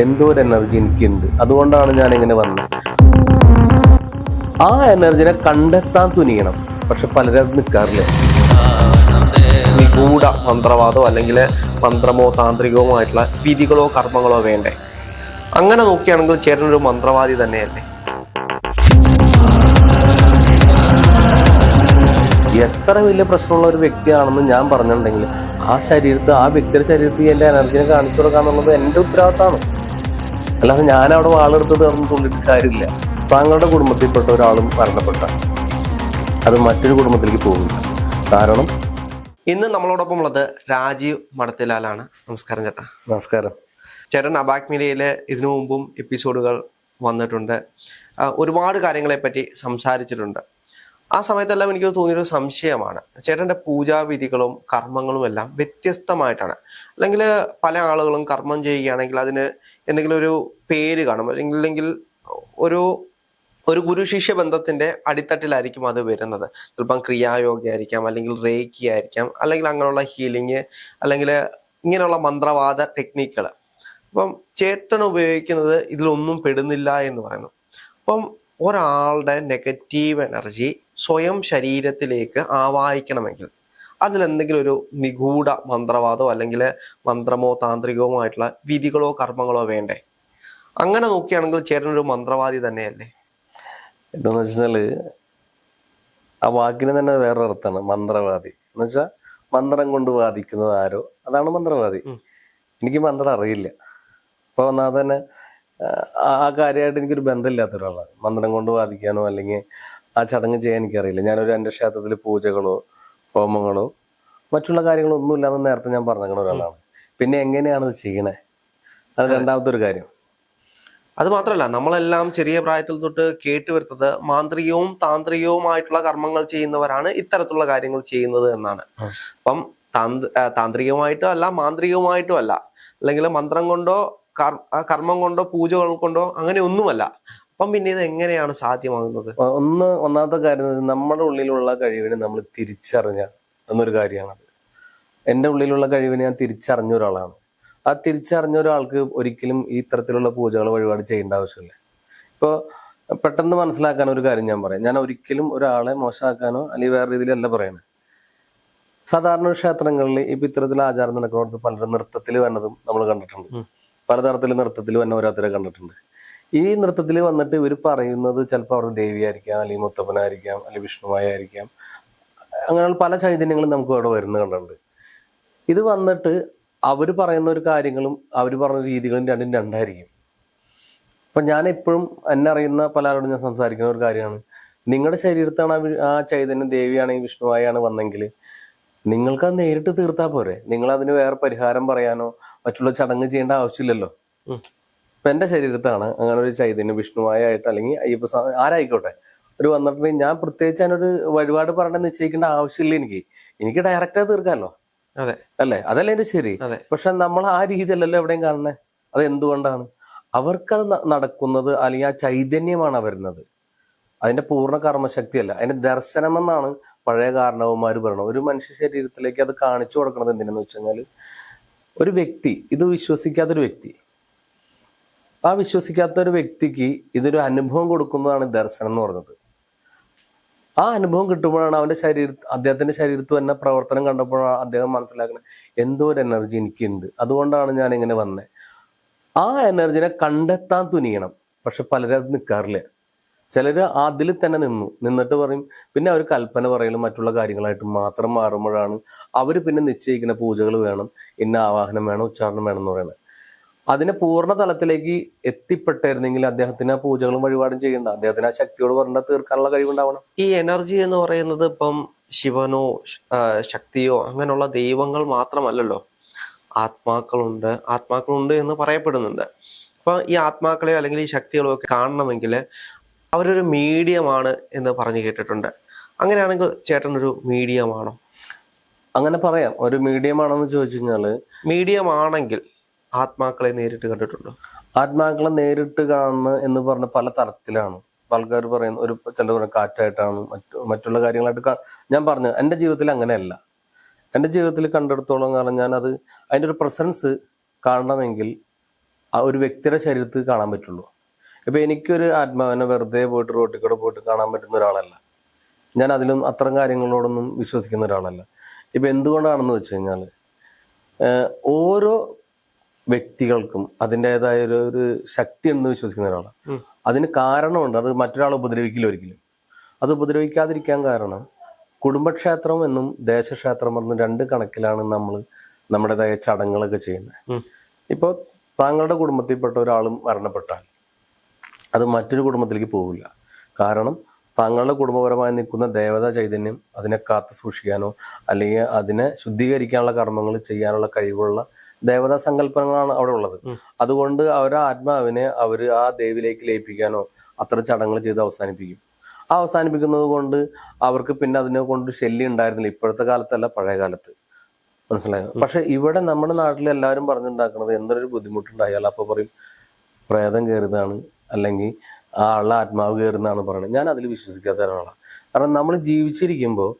എന്തോ ഒരു എനർജി എനിക്കുണ്ട്, അതുകൊണ്ടാണ് ഞാൻ ഇങ്ങനെ വന്നത്. ആ എനർജിനെ കണ്ടെത്താൻ തുനിയണം. പക്ഷെ പലരും അത് നിൽക്കാറില്ല. നിഗൂഢ മന്ത്രവാദമോ അല്ലെങ്കിൽ മന്ത്രമോ താന്ത്രികമോ ആയിട്ടുള്ള വിധികളോ കർമ്മങ്ങളോ വേണ്ടേ? അങ്ങനെ നോക്കുകയാണെങ്കിൽ ചേട്ടനൊരു മന്ത്രവാദി തന്നെയല്ലേ? എത്ര വലിയ പ്രശ്നമുള്ള ഒരു വ്യക്തിയാണെന്ന് ഞാൻ പറഞ്ഞിട്ടുണ്ടെങ്കിൽ ആ വ്യക്തിയുടെ ശരീരത്തിൽ എൻ്റെ എനർജിനെ കാണിച്ചു കൊടുക്കുക എന്നുള്ളത് എൻ്റെ ഉത്തരവാദിത്തമാണ്. അല്ലാതെ ഞാൻ അവിടെ വാളെടുത്ത് തീർന്ന് തുള്ളിട്ട് കാര്യമില്ല. താങ്കളുടെ കുടുംബത്തിൽപ്പെട്ട ഒരാളും മരണപ്പെട്ട അത് മറ്റൊരു കുടുംബത്തിലേക്ക് പോകുന്നില്ല. കാരണം ഇന്ന് നമ്മളോടൊപ്പം ഉള്ളത് രാജീവ് മടത്തിലാലാണ്. നമസ്കാരം ചേട്ടാ. നമസ്കാരം. ചേട്ടൻ അബാക് മീഡിയയിലെ ഇതിനു മുമ്പും എപ്പിസോഡുകൾ വന്നിട്ടുണ്ട്. ഒരുപാട് കാര്യങ്ങളെപ്പറ്റി സംസാരിച്ചിട്ടുണ്ട്. ആ സമയത്തെല്ലാം എനിക്ക് തോന്നിയൊരു സംശയമാണ്, ചേട്ടൻ്റെ പൂജാവിധികളും കർമ്മങ്ങളും എല്ലാം വ്യത്യസ്തമായിട്ടാണ്. അല്ലെങ്കിൽ പല ആളുകളും കർമ്മം ചെയ്യുകയാണെങ്കിൽ അതിന് എന്തെങ്കിലും ഒരു പേര് കാണും, അല്ലെങ്കിൽ ഒരു ഗുരു ശിഷ്യ ബന്ധത്തിന്റെ അടിത്തട്ടിലായിരിക്കും അത് വരുന്നത്. ചിലപ്പം ക്രിയായോഗ ആയിരിക്കാം, അല്ലെങ്കിൽ റേക്കി ആയിരിക്കാം, അല്ലെങ്കിൽ അങ്ങനെയുള്ള ഹീലിങ്, അല്ലെങ്കിൽ ഇങ്ങനെയുള്ള മന്ത്രവാദ ടെക്നിക്കുകൾ. അപ്പം ചേട്ടൻ ഉപയോഗിക്കുന്നത് ഇതിലൊന്നും പെടുന്നില്ല എന്ന് പറയുന്നു. അപ്പം ഒരാളുടെ നെഗറ്റീവ് എനർജി സ്വയം ശരീരത്തിലേക്ക് ആവാഹിക്കണമെങ്കിൽ അതിലെന്തെങ്കിലും ഒരു നിഗൂഢ മന്ത്രവാദമോ അല്ലെങ്കിൽ മന്ത്രമോ താന്ത്രികമോ ആയിട്ടുള്ള വിധികളോ കർമ്മങ്ങളോ വേണ്ടേ? അങ്ങനെ നോക്കുകയാണെങ്കിൽ ചേട്ടനൊരു മന്ത്രവാദി തന്നെയല്ലേ? എന്താന്ന് വെച്ചാല് ആ വാക്കിന് തന്നെ വേറെ അർത്ഥമാണ് മന്ത്രവാദി എന്ന് വെച്ചാൽ മന്ത്രം കൊണ്ട് വാദിക്കുന്നത് ആരോ അതാണ് മന്ത്രവാദി. എനിക്ക് മന്ത്രം അറിയില്ല. അപ്പൊ ഒന്നാമത് തന്നെ ആ കാര്യമായിട്ട് എനിക്കൊരു ബന്ധമില്ലാത്ത ഒരാളാണ്. മന്ത്രം കൊണ്ട് വാദിക്കാനോ അല്ലെങ്കിൽ ആ ചടങ്ങ് ചെയ്യാൻ എനിക്കറിയില്ല. ഞാനൊരു എൻ്റെ ക്ഷേത്രത്തിൽ പൂജകളോ ഹോമങ്ങളോ മറ്റുള്ള കാര്യങ്ങളോ ഒന്നും ഇല്ലാന്ന് നേരത്തെ ഞാൻ പറഞ്ഞ ഒരാളാണ്. പിന്നെ എങ്ങനെയാണ് ഇത് ചെയ്യണേ, അത് രണ്ടാമത്തെ ഒരു കാര്യം. അത് മാത്രമല്ല, നമ്മളെല്ലാം ചെറിയ പ്രായത്തിൽ തൊട്ട് കേട്ടുവരുന്നത് മാന്ത്രികവും താന്ത്രികവുമായിട്ടുള്ള കർമ്മങ്ങൾ ചെയ്യുന്നവരാണ് ഇത്തരത്തിലുള്ള കാര്യങ്ങൾ ചെയ്യുന്നത് എന്നാണ്. അപ്പം താന്ത്രികമായിട്ടും അല്ല മാന്ത്രികവുമായിട്ടും അല്ല, അല്ലെങ്കിൽ മന്ത്രം കൊണ്ടോ കർമ്മം കൊണ്ടോ പൂജകൾ കൊണ്ടോ അങ്ങനെ ഒന്നുമല്ല. അപ്പം പിന്നെ ഇത് എങ്ങനെയാണ് സാധ്യമാകുന്നത്? ഒന്നാമത്തെ കാര്യം, നമ്മുടെ ഉള്ളിലുള്ള കഴിവിനെ നമ്മൾ തിരിച്ചറിഞ്ഞ എന്നൊരു കാര്യമാണത്. എൻ്റെ ഉള്ളിലുള്ള കഴിവിനെ ഞാൻ തിരിച്ചറിഞ്ഞ ഒരാളാണ്. ആ തിരിച്ചറിഞ്ഞ ഒരാൾക്ക് ഒരിക്കലും ഈ ഇത്തരത്തിലുള്ള പൂജകൾ വഴിപാട് ചെയ്യേണ്ട ആവശ്യമില്ല. ഇപ്പോൾ പെട്ടെന്ന് മനസ്സിലാക്കാൻ ഒരു കാര്യം ഞാൻ പറയാം. ഞാൻ ഒരിക്കലും ഒരാളെ മോശമാക്കാനോ അല്ലെങ്കിൽ വേറെ രീതിയിലല്ല പറയുന്നത്. സാധാരണ ക്ഷേത്രങ്ങളിൽ ഇപ്പൊ ഇത്തരത്തിൽ ആചാരം നടക്കുന്നിടത്ത് പലരും നൃത്തത്തിൽ വന്നതും നമ്മൾ കണ്ടിട്ടുണ്ട്. പലതരത്തിൽ നൃത്തത്തിൽ വന്ന ഓരോരുത്തരെ കണ്ടിട്ടുണ്ട്. ഈ നൃത്തത്തിൽ വന്നിട്ട് ഇവർ പറയുന്നത് ചിലപ്പോൾ അവിടെ ദേവിയായിരിക്കാം, അല്ലെങ്കിൽ മുത്തപ്പനായിരിക്കാം, അല്ലെങ്കിൽ വിഷ്ണുവായിരിക്കാം. അങ്ങനെയുള്ള പല ചൈതന്യങ്ങളും നമുക്ക് അവിടെ വരുന്നത് കണ്ടിട്ടുണ്ട്. ഇത് വന്നിട്ട് അവർ പറയുന്ന ഒരു കാര്യങ്ങളും അവർ പറഞ്ഞ രീതികളും രണ്ടും രണ്ടായിരിക്കും. അപ്പൊ ഞാൻ എപ്പോഴും എന്നെ അറിയുന്ന പലരോടും ഞാൻ സംസാരിക്കുന്ന ഒരു കാര്യമാണ്, നിങ്ങളുടെ ശരീരത്താണ് ആ ചൈതന്യം ദേവിയാണെങ്കിൽ വിഷ്ണുവായാണ് വന്നെങ്കിൽ നിങ്ങൾക്കത് നേരിട്ട് തീർത്താൽ പോരെ. നിങ്ങൾ അതിന് വേറെ പരിഹാരം പറയാനോ മറ്റുള്ള ചടങ്ങ് ചെയ്യേണ്ട ആവശ്യമില്ലല്ലോ. ഇപ്പൊ എന്റെ ശരീരത്താണ് അങ്ങനെ ഒരു ചൈതന്യം വിഷ്ണുവായിട്ട് അല്ലെങ്കിൽ അയ്യപ്പ ആരായിക്കോട്ടെ ഒരു വന്നിട്ടുണ്ടെങ്കിൽ ഞാൻ പ്രത്യേകിച്ച് അതിനൊരു വഴിപാട് പറഞ്ഞ് നിശ്ചയിക്കേണ്ട ആവശ്യമില്ല. എനിക്ക് ഡയറക്റ്റ് തീർക്കാമല്ലോ. അതെ അല്ലേ? അതല്ലേ എന്റെ ശരി. പക്ഷെ നമ്മൾ ആ രീതിയല്ലല്ലോ എവിടെയും കാണണേ. അത് എന്തുകൊണ്ടാണ്? അവർക്കത് നടക്കുന്നത് അല്ലെങ്കിൽ ആ ചൈതന്യമാണ് വരുന്നത്. അതിന്റെ പൂർണ്ണ കർമ്മശക്തിയല്ല, അതിന്റെ ദർശനമെന്നാണ് പഴയ കാരണവന്മാർ പറയണത്. ഒരു മനുഷ്യ ശരീരത്തിലേക്ക് അത് കാണിച്ചു കൊടുക്കുന്നത് എന്തിനാന്ന് വെച്ച് കഴിഞ്ഞാൽ ഒരു വ്യക്തി ഇത് വിശ്വസിക്കാത്തൊരു വ്യക്തി, ആ വിശ്വസിക്കാത്ത ഒരു വ്യക്തിക്ക് ഇതൊരു അനുഭവം കൊടുക്കുന്നതാണ് ദർശനം എന്ന് പറയുന്നത്. ആ അനുഭവം കിട്ടുമ്പോഴാണ് അദ്ദേഹത്തിന്റെ ശരീരത്തിൽ തന്നെ പ്രവർത്തനം കണ്ടപ്പോഴാണ് അദ്ദേഹം മനസ്സിലാക്കുന്നത് എന്തോ ഒരു എനർജി എനിക്കുണ്ട്, അതുകൊണ്ടാണ് ഞാൻ ഇങ്ങനെ വന്നത്. ആ എനർജിനെ കണ്ടെത്താൻ തുനിയണം. പക്ഷെ പലരും അത് നിൽക്കാറില്ല. ചിലര് അതിൽ തന്നെ നിന്നിട്ട് പറയും, പിന്നെ അവർ കൽപ്പന പറയലും മറ്റുള്ള കാര്യങ്ങളായിട്ട് മാത്രം മാറുമ്പോഴാണ് അവർ പിന്നെ നിശ്ചയിക്കുന്ന പൂജകൾ വേണം, ഇന്ന ആവാഹനം വേണം, ഉച്ചാരണം വേണം എന്ന് പറയുന്നത്. അതിനെ പൂർണ്ണ തലത്തിലേക്ക് എത്തിപ്പെട്ടായിരുന്നെങ്കിൽ അദ്ദേഹത്തിന് ആ പൂജകളും വഴിപാടും ചെയ്യണ്ട, അദ്ദേഹത്തിന് ആ ശക്തിയോട് പറഞ്ഞ തീർക്കാനുള്ള കഴിവുണ്ടാവണം. ഈ എനർജി എന്ന് പറയുന്നത് ഇപ്പം ശിവനോ ശക്തിയോ അങ്ങനെയുള്ള ദൈവങ്ങൾ മാത്രമല്ലല്ലോ, ആത്മാക്കളുണ്ട് എന്ന് പറയപ്പെടുന്നുണ്ട്. അപ്പൊ ഈ ആത്മാക്കളെയോ അല്ലെങ്കിൽ ഈ ശക്തികളോ ഒക്കെ കാണണമെങ്കിൽ അവരൊരു മീഡിയമാണ് എന്ന് പറഞ്ഞു കേട്ടിട്ടുണ്ട്. അങ്ങനെയാണെങ്കിൽ ചേട്ടനൊരു മീഡിയമാണോ? അങ്ങനെ പറയാം. ഒരു മീഡിയമാണോന്ന് ചോദിച്ചു കഴിഞ്ഞാല്, മീഡിയമാണെങ്കിൽ ആത്മാക്കളെ നേരിട്ട് കണ്ടിട്ടുണ്ടോ? ആത്മാക്കളെ നേരിട്ട് കാണുന്ന എന്ന് പറഞ്ഞ പല തരത്തിലാണ്. ആൾക്കാർ പറയുന്ന ചിലർ പറയുന്ന കാറ്റായിട്ടാണ്, മറ്റുള്ള കാര്യങ്ങളായിട്ട് ഞാൻ പറഞ്ഞു. എൻ്റെ ജീവിതത്തിൽ അങ്ങനെയല്ല. എൻ്റെ ജീവിതത്തിൽ കണ്ടെടുത്തോളം കാരണം അതിൻ്റെ ഒരു പ്രസൻസ് കാണണമെങ്കിൽ ആ ഒരു വ്യക്തിയുടെ ശരീരത്തിൽ കാണാൻ പറ്റുള്ളൂ. ഇപ്പൊ എനിക്കൊരു ആത്മാവിനെ വെറുതെ പോയിട്ട് റോട്ടിൽ കൂടെ പോയിട്ട് കാണാൻ പറ്റുന്ന ഒരാളല്ല ഞാൻ. അതിലും അത്തരം കാര്യങ്ങളോടൊന്നും വിശ്വസിക്കുന്ന ഒരാളല്ല. ഇപ്പൊ എന്തുകൊണ്ടാണെന്ന് വെച്ച് കഴിഞ്ഞാൽ ഓരോ വ്യക്തികൾക്കും അതിൻ്റെതായ ഒരു ശക്തി ഉണ്ടെന്ന് വിശ്വസിക്കുന്ന ഒരാളാണ്. അതിന് കാരണമുണ്ട്. അത് മറ്റൊരാളെ ഉപദ്രവിക്കില്ല ഒരിക്കലും. അത് ഉപദ്രവിക്കാതിരിക്കാൻ കാരണം കുടുംബക്ഷേത്രം എന്നും ദേശക്ഷേത്രം എന്നും രണ്ട് കണക്കിലാണ് നമ്മൾ നമ്മുടേതായ ചടങ്ങുകളൊക്കെ ചെയ്യുന്നത്. ഇപ്പോൾ താങ്കളുടെ കുടുംബത്തിൽപ്പെട്ട ഒരാളും മരണപ്പെട്ടാൽ അത് മറ്റൊരു കുടുംബത്തിലേക്ക് പോകില്ല. കാരണം താങ്കളുടെ കുടുംബപരമായി നിൽക്കുന്ന ദേവതാ ചൈതന്യം അതിനെ കാത്തു സൂക്ഷിക്കാനോ അല്ലെങ്കിൽ അതിനെ ശുദ്ധീകരിക്കാനുള്ള കർമ്മങ്ങൾ ചെയ്യാനുള്ള കഴിവുള്ള ദേവതാ സങ്കല്പങ്ങളാണ് അവിടെ ഉള്ളത്. അതുകൊണ്ട് അവരുടെ ആത്മാവിനെ അവർ ആ ദേവിയിലേക്ക് ലയിപ്പിക്കാനോ അത്ര ചടങ്ങുകൾ ചെയ്ത് അവസാനിപ്പിക്കും. ആ അവസാനിപ്പിക്കുന്നത് കൊണ്ട് അവർക്ക് പിന്നെ അതിനെ കൊണ്ട് ശല്യം ഉണ്ടായിരുന്നില്ല. ഇപ്പോഴത്തെ കാലത്തല്ല, പഴയ കാലത്ത്. മനസ്സിലായോ? പക്ഷെ ഇവിടെ നമ്മുടെ നാട്ടിൽ എല്ലാവരും പറഞ്ഞുണ്ടാക്കുന്നത് എന്തൊരു ബുദ്ധിമുട്ടുണ്ടായാൽ അപ്പൊ പറയും പ്രേതം കയറുന്നതാണ് അല്ലെങ്കിൽ ആ ആളുടെ ആത്മാവ് കയറുന്നതാണ് പറയുന്നത്. ഞാൻ അതിൽ വിശ്വസിക്കാത്ത ഒരാളാണ്. കാരണം നമ്മൾ ജീവിച്ചിരിക്കുമ്പോൾ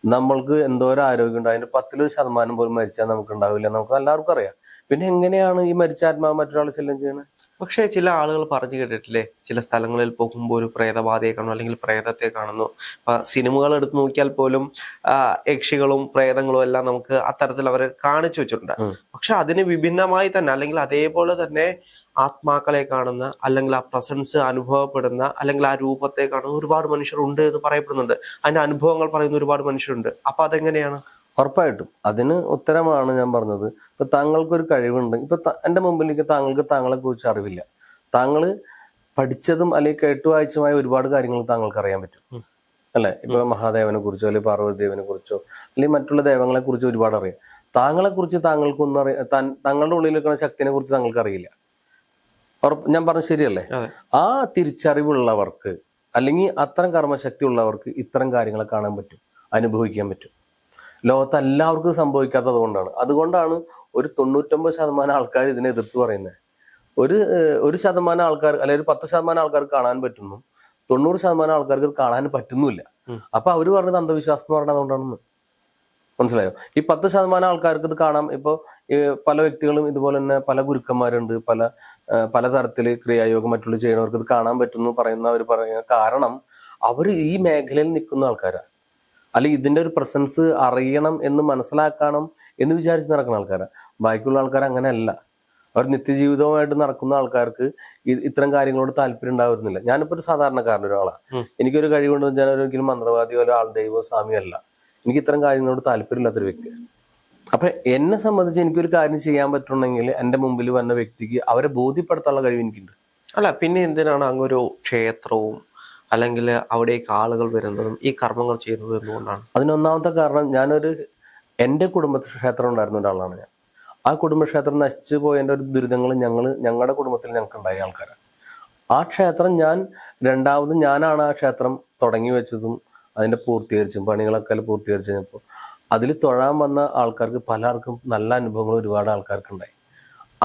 നമ്മൾക്ക് എന്തോരം ആരോഗ്യം ഉണ്ട്, അതിന്റെ 10% പോലും മരിച്ചാൽ നമുക്ക് ഉണ്ടാവില്ല. നമുക്ക് എല്ലാവർക്കും അറിയാം. പിന്നെ എങ്ങനെയാണ് ഈ മരിച്ച ആത്മാവ് മറ്റൊരാൾ ശല്യം ചെയ്യണത്? പക്ഷേ ചില ആളുകൾ പറഞ്ഞു കേട്ടിട്ടില്ലേ, ചില സ്ഥലങ്ങളിൽ പോകുമ്പോൾ ഒരു പ്രേതബാധയെ കാണുന്നു അല്ലെങ്കിൽ പ്രേതത്തെ കാണുന്നു. സിനിമകൾ എടുത്ത് നോക്കിയാൽ പോലും യക്ഷികളും പ്രേതങ്ങളും എല്ലാം നമുക്ക് അത്തരത്തിൽ അവർ കാണിച്ചു വെച്ചിട്ടുണ്ട്. പക്ഷെ അതിന് വിഭിന്നമായി തന്നെ അല്ലെങ്കിൽ അതേപോലെ തന്നെ ആത്മാക്കളെ കാണുന്ന അല്ലെങ്കിൽ ആ പ്രസൻസ് അനുഭവപ്പെടുന്ന അല്ലെങ്കിൽ ആ രൂപത്തെ കാണുന്ന ഒരുപാട് മനുഷ്യരുണ്ട് എന്ന് പറയപ്പെടുന്നുണ്ട്. അതിന്റെ അനുഭവങ്ങൾ പറയുന്ന ഒരുപാട് മനുഷ്യരുണ്ട്. അപ്പൊ അതെങ്ങനെയാണ്? ഉറപ്പായിട്ടും അതിന് ഉത്തരമാണ് ഞാൻ പറഞ്ഞത്. ഇപ്പൊ താങ്കൾക്കൊരു കഴിവുണ്ട്. ഇപ്പൊ എന്റെ മുമ്പിലേക്ക് താങ്കൾക്ക് താങ്കളെ കുറിച്ച് അറിവില്ല. താങ്കൾ പഠിച്ചതും അല്ലെങ്കിൽ കേട്ടുവായിച്ചുമായ ഒരുപാട് കാര്യങ്ങൾ താങ്കൾക്ക് അറിയാൻ പറ്റും അല്ലെ? ഇപ്പൊ മഹാദേവനെ കുറിച്ചോ അല്ലെങ്കിൽ പാർവതിദേവനെ കുറിച്ചോ അല്ലെങ്കിൽ മറ്റുള്ള ദൈവങ്ങളെ കുറിച്ചോ ഒരുപാട് അറിയാം. താങ്കളെ കുറിച്ച് താങ്കൾക്കൊന്നും താങ്കളുടെ ഉള്ളിൽ നിൽക്കുന്ന ശക്തിനെ കുറിച്ച് താങ്കൾക്ക് അറിയില്ല. ഞാൻ പറഞ്ഞ ശരിയല്ലേ? ആ തിരിച്ചറിവുള്ളവർക്ക് അല്ലെങ്കിൽ അത്തരം കർമ്മശക്തി ഉള്ളവർക്ക് ഇത്തരം കാര്യങ്ങളെ കാണാൻ പറ്റും, അനുഭവിക്കാൻ പറ്റും. ലോകത്ത് എല്ലാവർക്കും സംഭവിക്കാത്തത് കൊണ്ടാണ്. അതുകൊണ്ടാണ് ഒരു 99% ആൾക്കാർ ഇതിനെ എതിർത്ത് പറയുന്നത്. ഒരു ശതമാനം ആൾക്കാർ അല്ലെങ്കിൽ 10% ആൾക്കാർക്ക് കാണാൻ പറ്റുന്നു, 90% ആൾക്കാർക്ക് ഇത് കാണാൻ പറ്റുന്നില്ല. അപ്പൊ അവര് പറഞ്ഞത് അന്ധവിശ്വാസം എന്ന് പറഞ്ഞത് അതുകൊണ്ടാണെന്ന്. മനസ്സിലായോ? ഈ 10% ആൾക്കാർക്ക് ഇത് കാണാം. ഇപ്പൊ പല വ്യക്തികളും ഇതുപോലെ തന്നെ പല ഗുരുക്കന്മാരുണ്ട്, പലതരത്തില് ക്രിയായോഗം മറ്റുള്ള ചെയ്യണവർക്ക് ഇത് കാണാൻ പറ്റുന്നു പറയുന്നവർ പറയുന്ന കാരണം അവർ ഈ മേഖലയിൽ നിൽക്കുന്ന ആൾക്കാരാണ്. അല്ലെങ്കിൽ ഇതിന്റെ ഒരു പ്രസൻസ് അറിയണം എന്ന് മനസ്സിലാക്കണം എന്ന് വിചാരിച്ച് നടക്കുന്ന ആൾക്കാരാണ്. ബാക്കിയുള്ള ആൾക്കാർ അങ്ങനെയല്ല. അവർ നിത്യജീവിതവുമായിട്ട് നടക്കുന്ന ആൾക്കാർക്ക് ഇത്തരം കാര്യങ്ങളോട് താല്പര്യം ഉണ്ടാവുന്നില്ല. ഞാനിപ്പോ ഒരു സാധാരണക്കാരൻ്റെ ഒരാളാണ്. എനിക്കൊരു കഴിവുണ്ടെന്ന് ഞാൻ ഒരിക്കലും മന്ത്രവാദിയോ ആൾ ദൈവോ സ്വാമിയോ അല്ല. എനിക്ക് ഇത്തരം കാര്യങ്ങളോട് താല്പര്യമില്ലാത്തൊരു വ്യക്തിയാണ്. അപ്പൊ എന്നെ സംബന്ധിച്ച് എനിക്കൊരു കാര്യം ചെയ്യാൻ പറ്റുന്നുണ്ടെങ്കിൽ എന്റെ മുമ്പിൽ വന്ന വ്യക്തിക്ക് അവരെ ബോധ്യപ്പെടുത്താനുള്ള കഴിവ് എനിക്കുണ്ട്. അല്ല, പിന്നെ എന്തിനാണ് അങ്ങൊരു ക്ഷേത്രവും അല്ലെങ്കിൽ അവിടേക്ക് ആളുകൾ വരുന്നതും ഈ കർമ്മങ്ങൾ ചെയ്യുന്നതും എന്തുകൊണ്ടാണ്? അതിനൊന്നാമത്തെ കാരണം എൻ്റെ കുടുംബക്ഷേത്രം ഉണ്ടായിരുന്ന ഒരാളാണ് ഞാൻ. ആ കുടുംബക്ഷേത്രം നശിച്ചു പോയതിൻ്റെ ഒരു ദുരിതങ്ങൾ ഞങ്ങളുടെ കുടുംബത്തിൽ ഞങ്ങൾക്ക് ഉണ്ടായ ആൾക്കാരാണ്. ആ ക്ഷേത്രം ഞാനാണ് ആ ക്ഷേത്രം തുടങ്ങി വെച്ചതും അതിന്റെ പൂർത്തീകരിച്ചും പണികളൊക്കെ പൂർത്തീകരിച്ചു കഴിഞ്ഞപ്പോൾ അതിൽ തൊഴാൻ വന്ന ആൾക്കാർക്ക് പലർക്കും നല്ല അനുഭവങ്ങൾ ഒരുപാട് ആൾക്കാർക്ക് ഉണ്ടായി.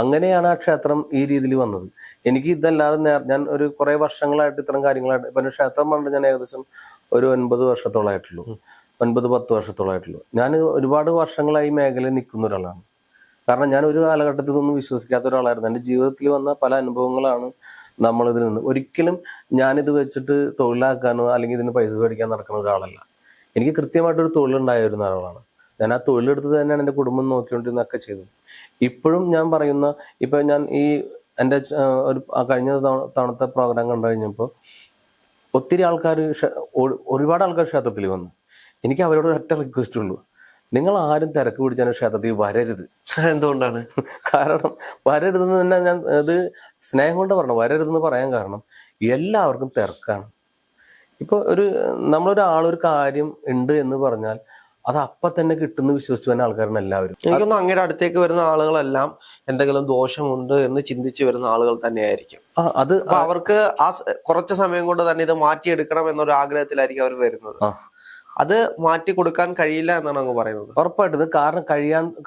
അങ്ങനെയാണ് ആ ക്ഷേത്രം ഈ രീതിയിൽ വന്നത്. എനിക്ക് ഇതല്ലാതെ ഞാൻ ഒരു കുറെ വർഷങ്ങളായിട്ട് ഇത്തരം കാര്യങ്ങളായിട്ട് ഇപ്പൊ ക്ഷേത്രം പണ്ട് ഞാൻ ഏകദേശം ഒരു 9 വർഷത്തോളമായിട്ടുള്ളൂ, 9-10 വർഷത്തോളമായിട്ടുള്ളൂ. ഞാൻ ഒരുപാട് വർഷങ്ങളായി ഈ മേഖലയിൽ നിൽക്കുന്ന ഒരാളാണ്. കാരണം ഞാൻ ഒരു കാലഘട്ടത്തിൽ ഇതൊന്നും വിശ്വസിക്കാത്ത ഒരാളായിരുന്നു. എൻ്റെ ജീവിതത്തിൽ വന്ന പല അനുഭവങ്ങളാണ് നമ്മളിതിൽ നിന്ന്. ഒരിക്കലും ഞാനിത് വെച്ചിട്ട് തൊഴിലാക്കാനോ അല്ലെങ്കിൽ ഇതിന് പൈസ മേടിക്കാൻ നടക്കുന്ന ഒരാളല്ല. എനിക്ക് കൃത്യമായിട്ടൊരു തൊഴിലുണ്ടായിരുന്ന ഒരാളാണ്. ഞാൻ ആ തൊഴിലെടുത്ത് തന്നെയാണ് എൻ്റെ കുടുംബം നോക്കിക്കൊണ്ടിരുന്നൊക്കെ ചെയ്തത്. ഇപ്പോഴും ഞാൻ പറയുന്ന ഇപ്പൊ ഞാൻ എൻ്റെ ഒരു കഴിഞ്ഞ തവണത്തെ പ്രോഗ്രാം കണ്ടു കഴിഞ്ഞപ്പോൾ ഒത്തിരി ആൾക്കാർ ഒരുപാട് ആൾക്കാർ ക്ഷേത്രത്തിൽ വന്നു. എനിക്ക് അവരോട് ഒറ്റ റിക്വസ്റ്റ് ഉള്ളൂ, നിങ്ങൾ ആരും തിരക്ക് പിടിച്ചാൽ ക്ഷേത്രത്തിൽ വരരുത്. എന്തുകൊണ്ടാണ്? കാരണം വരരുതെന്ന് തന്നെ ഞാൻ അത് സ്നേഹം കൊണ്ട് പറഞ്ഞു. വരരുതെന്ന് പറയാൻ കാരണം എല്ലാവർക്കും തിരക്കാണ്. ഇപ്പൊ നമ്മളൊരാളൊരു കാര്യം ഉണ്ട് എന്ന് പറഞ്ഞാൽ അത് അപ്പൊ തന്നെ കിട്ടുന്ന വിശ്വസിച്ച് വരുന്ന ആൾക്കാരാണ് എല്ലാവരും. എനിക്കൊന്നും അങ്ങയുടെ അടുത്തേക്ക് വരുന്ന ആളുകളെല്ലാം എന്തെങ്കിലും ദോഷമുണ്ട് എന്ന് ചിന്തിച്ച് വരുന്ന ആളുകൾ തന്നെയായിരിക്കും. അത് അവർക്ക് ആ കുറച്ച് സമയം കൊണ്ട് തന്നെ ഇത് മാറ്റിയെടുക്കണം എന്നൊരു ആഗ്രഹത്തിലായിരിക്കും അവർ വരുന്നത്. അത് മാറ്റി കൊടുക്കാൻ കഴിയില്ല എന്നാണ് അങ്ങ് പറയുന്നത്. ഉറപ്പായിട്ടും. കാരണം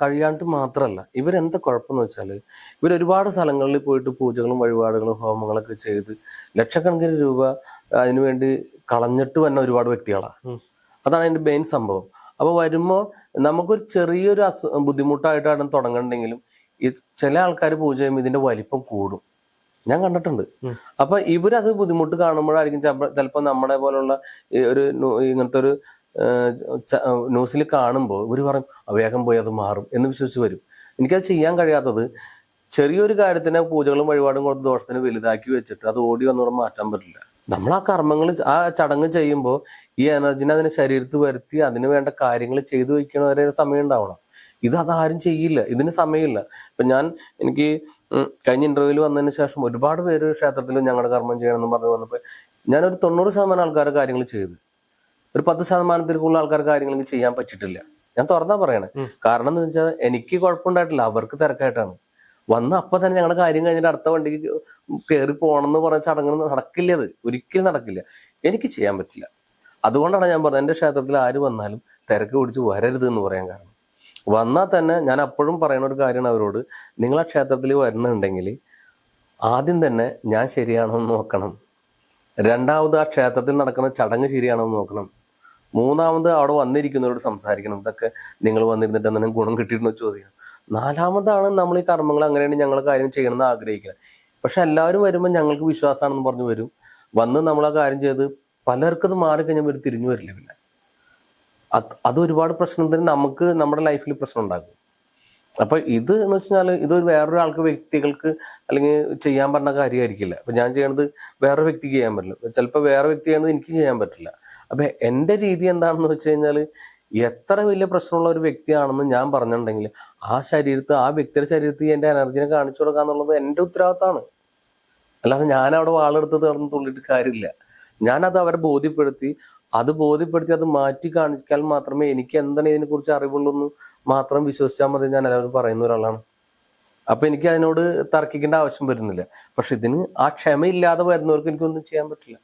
കഴിയാണ്ട് മാത്രമല്ല, ഇവരെന്താ കുഴപ്പമെന്ന് വെച്ചാല് ഒരുപാട് സ്ഥലങ്ങളിൽ പോയിട്ട് പൂജകളും വഴിപാടുകളും ഹോമങ്ങളൊക്കെ ചെയ്ത് ലക്ഷക്കണക്കിന് രൂപ അതിനുവേണ്ടി കളഞ്ഞിട്ട് വന്ന ഒരുപാട് വ്യക്തികളാണ്. അതാണ് അതിന്റെ മെയിൻ സംഭവം. അപ്പൊ വരുമ്പോ നമുക്കൊരു ചെറിയൊരു ബുദ്ധിമുട്ടായിട്ടാണ് തുടങ്ങണ്ടെങ്കിലും ഈ ചില ആൾക്കാർ പൂജ ചെയ്യുമ്പോൾ ഇതിന്റെ വലിപ്പം കൂടും, ഞാൻ കണ്ടിട്ടുണ്ട്. അപ്പൊ ഇവരത് ബുദ്ധിമുട്ട് കാണുമ്പോഴായിരിക്കും ചിലപ്പോൾ നമ്മളെ പോലുള്ള ഇങ്ങനത്തെ ഒരു ന്യൂസിൽ കാണുമ്പോൾ ഇവർ പറയും വേഗം പോയി അത് മാറും എന്ന് വിശ്വസിച്ച് വരും. എനിക്കത് ചെയ്യാൻ കഴിയാത്തത് ചെറിയൊരു കാര്യത്തിന് പൂജകളും വഴിപാടും കൊടുത്ത് ദോഷത്തിന് വലുതാക്കി വെച്ചിട്ട് അത് ഓടി വന്നോടെ മാറ്റാൻ പറ്റില്ല. നമ്മൾ ആ കർമ്മങ്ങൾ ആ ചടങ്ങ് ചെയ്യുമ്പോൾ ഈ എനർജിനെ അതിനെ ശരീരത്ത് വരുത്തി അതിന് വേണ്ട കാര്യങ്ങൾ ചെയ്തു വയ്ക്കണ വരെ സമയം ഉണ്ടാവണം. അതാരും ചെയ്യില്ല, ഇതിന് സമയമില്ല. ഇപ്പൊ എനിക്ക് കഴിഞ്ഞ ഇന്റർവ്യൂവിൽ വന്നതിന് ശേഷം ഒരുപാട് പേര് ക്ഷേത്രത്തിൽ ഞങ്ങളുടെ കർമ്മം ചെയ്യണമെന്ന് പറഞ്ഞു വന്നപ്പോൾ ഞാനൊരു 90% ആൾക്കാരുടെ കാര്യങ്ങൾ ചെയ്തു. ഒരു 10% കൂടുതൽ ആൾക്കാർക്ക് കാര്യങ്ങൾ ചെയ്യാൻ പറ്റിയിട്ടില്ല. ഞാൻ തുറന്നാ പറയണേ. കാരണം എന്ന് വെച്ചാൽ എനിക്ക് കുഴപ്പമുണ്ടായിട്ടില്ല, അവർക്ക് തിരക്കായിട്ടാണ്. വന്ന് അപ്പം തന്നെ ഞങ്ങളുടെ കാര്യം കഴിഞ്ഞിട്ട് അടുത്ത വണ്ടിക്ക് കയറി പോകണമെന്ന് പറഞ്ഞ ചടങ്ങുകൾ നടക്കില്ല, അത് ഒരിക്കലും നടക്കില്ല, എനിക്ക് ചെയ്യാൻ പറ്റില്ല. അതുകൊണ്ടാണ് ഞാൻ പറഞ്ഞത് എൻ്റെ ക്ഷേത്രത്തിൽ ആര് വന്നാലും തിരക്ക് പിടിച്ച് വരരുത് എന്ന് പറയാൻ കാരണം. വന്നാൽ തന്നെ ഞാൻ അപ്പോഴും പറയുന്ന ഒരു കാര്യമാണ് അവരോട്, നിങ്ങൾ ആ ക്ഷേത്രത്തിൽ വരുന്നുണ്ടെങ്കിൽ ആദ്യം തന്നെ ഞാൻ ശരിയാണോ എന്ന് നോക്കണം, രണ്ടാമത് ആ ക്ഷേത്രത്തിൽ നടക്കുന്ന ചടങ്ങ് ശരിയാണോ എന്ന് നോക്കണം, മൂന്നാമത് അവിടെ വന്നിരിക്കുന്നവരോട് സംസാരിക്കണം, ഇതൊക്കെ നിങ്ങൾ വന്നിരുന്നിട്ട് എന്തെങ്കിലും ഗുണം കിട്ടിയിട്ടുണ്ടോ ചോദിക്കണം, നാലാമതാണ് നമ്മൾ ഈ കർമ്മങ്ങൾ അങ്ങനെയാണ് ഞങ്ങൾ കാര്യം ചെയ്യണമെന്ന് ആഗ്രഹിക്കുന്നത്. പക്ഷെ എല്ലാവരും വരുമ്പോൾ ഞങ്ങൾക്ക് വിശ്വാസമാണെന്ന് പറഞ്ഞു വരും. വന്ന് നമ്മൾ ആ കാര്യം ചെയ്ത് പലർക്കും അത് മാറിക്കഴിഞ്ഞാൽ ഒരു തിരിഞ്ഞു വരില്ല. പിന്നെ അത് ഒരുപാട് പ്രശ്നത്തിന് നമുക്ക് നമ്മുടെ ലൈഫിൽ പ്രശ്നം ഉണ്ടാക്കും. അപ്പൊ ഇത് എന്ന് വെച്ചാൽ ഇതൊരു വേറൊരാൾക്ക് വ്യക്തികൾക്ക് അല്ലെങ്കിൽ ചെയ്യാൻ പറഞ്ഞ കാര്യമായിരിക്കില്ല. അപ്പൊ ഞാൻ ചെയ്യണത് വേറെ വ്യക്തിക്ക് ചെയ്യാൻ പറ്റില്ല, ചിലപ്പോൾ വേറെ വ്യക്തി ചെയ്യണത് എനിക്ക് ചെയ്യാൻ പറ്റില്ല. അപ്പൊ എൻ്റെ രീതി എന്താണെന്ന് വെച്ച് കഴിഞ്ഞാൽ എത്ര വലിയ പ്രശ്നമുള്ള ഒരു വ്യക്തിയാണെന്ന് ഞാൻ പറഞ്ഞിട്ടുണ്ടെങ്കിൽ ആ വ്യക്തിയുടെ ശരീരത്തിൽ എൻ്റെ എനർജിനെ കാണിച്ചു കൊടുക്കുക എന്നുള്ളത് എൻ്റെ ഉത്തരവാദിത്തമാണ്. അല്ലാതെ ഞാൻ അവിടെ വാളെടുത്ത് തീർന്ന് തുള്ളിയിട്ട് കാര്യമില്ല. ഞാനത് അവരെ ബോധ്യപ്പെടുത്തി അത് മാറ്റി കാണിച്ചാൽ മാത്രമേ എനിക്ക് എന്താണ് ഇതിനെക്കുറിച്ച് അറിവുള്ളൂ എന്ന് മാത്രം വിശ്വസിച്ചാൽ മതി. ഞാൻ എല്ലാവരും പറയുന്ന ഒരാളാണ്. അപ്പൊ എനിക്ക് അതിനോട് തർക്കിക്കേണ്ട ആവശ്യം വരുന്നില്ല. പക്ഷെ ഇതിന് ആ ക്ഷമയില്ലാതെ വരുന്നവർക്ക് എനിക്കൊന്നും ചെയ്യാൻ പറ്റില്ല.